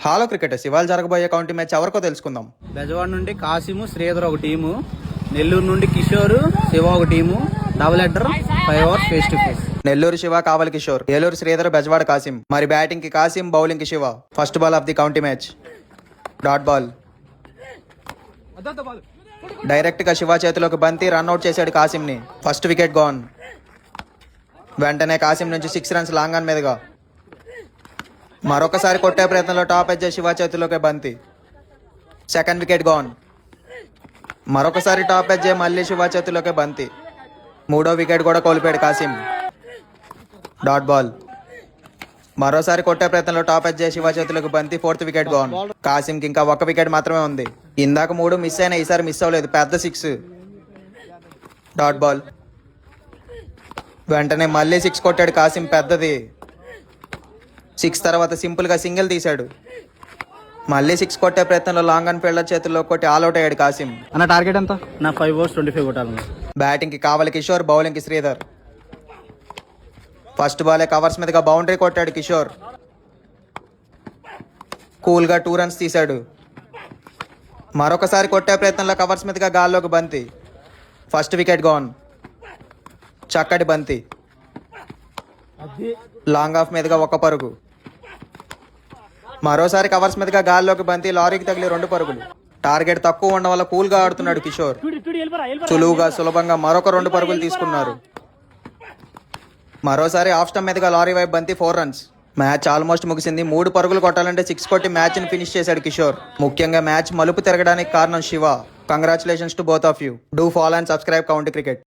Hollow cricketers, ఇవాళ జరగబోయే county match ఎవరికో తెలుసుకుందాం. బెజవాడ నుండి కాసిము, శ్రీధర్ ఒక టీము, నెల్లూరు నుండి కిషోర్, శివ ఒక team. Double header 5 overs face to face. Nellore Shiva, Kavali Kishore, Eluru Sridhar, Bezawada Kasim. మరి బ్యాటింగ్ కి కాసిం, బౌలింగ్ కి Shiva. First ball of the county match. Dot ball. Direct గా శివ చేతిలోకి బంతి, రన్అట్ చేశాడు కాసిం ని. First wicket gone. వెంటనే కాసిం నుంచి 6 runs లాంగ్ ఆన్ మీదుగా. మరొకసారి కొట్టే ప్రయత్నంలో టాప్ ఎడ్జ్ శివ చేతిలోకి బంతి. Second wicket gone. మరొకసారి టాప్ ఎడ్జ్ మళ్ళీ శివ చేతిలోకి బంతి. మూడో వికెట్ కూడా కోల్పోయాడు కాసిం. Dot ball. మరోసారి కొట్టే ప్రయత్నంలో టాప్ ఎడ్జ్ శివ చేతిలోకి బంతి. Fourth wicket gone. కాసిం కి ఇంకా 1 వికెట్ మాత్రమే ఉంది. ఇందాక 3 మిస్ అయినా ఈసారి మిస్ అవ్వలేదు. పెద్ద 6. Dot ball. వెంటనే మళ్ళీ 6 కొట్టాడు కాసిం, పెద్దది. 6 తర్వాత సింపుల్ గా సింగిల్ తీశాడు. మళ్ళీ 6 కొట్టే ప్రయత్నంలో లాంగ్ ఆన్ ఫీల్డర్ చేతుల్లో కొట్టి ఆల్అౌట్ అయ్యాడు కాసిం. అన్న టార్గెట్ ఎంత? నా 5 overs 25 కొట్టాలన్న. బ్యాటింగ్ కి కావలి కిషోర్, బౌలింగ్ కి శ్రీధర్. ఫస్ట్ బాలే కవర్స్ మీదుగా బౌండరీ కొట్టాడు కిషోర్. కూల్ గా 2 runs తీశాడు. మరొకసారి కొట్టే ప్రయత్నంలో కవర్స్ మీదుగా గాల్లోకి బంతి. First wicket gone. చక్కటి బంతి. లాంగ్ ఆఫ్ మీదుగా 1 పరుగు. మరోసారి కవర్స్ మీదుగా గాల్లోకి బంతి, లారీకి తగిలి 2 పరుగులు. టార్గెట్ తక్కువ ఉండడం వల్ల కూల్ గా ఆడుతున్నాడు కిషోర్. సులభంగా మరొక 2 పరుగులు తీసుకున్నారు. మరోసారి ఆఫ్ స్టంప్ మీదుగా లారీ వైపు బంతి, 4 runs. మ్యాచ్ ఆల్మోస్ట్ ముగిసింది. 3 పరుగులు కొట్టాలంటే 6 కొట్టి మ్యాచ్ ని ఫినిష్ చేశాడు కిషోర్. ముఖ్యంగా మ్యాచ్ మలుపు తిరగడానికి కారణం Shiva. Congratulations to both of you. Do follow and subscribe county cricket.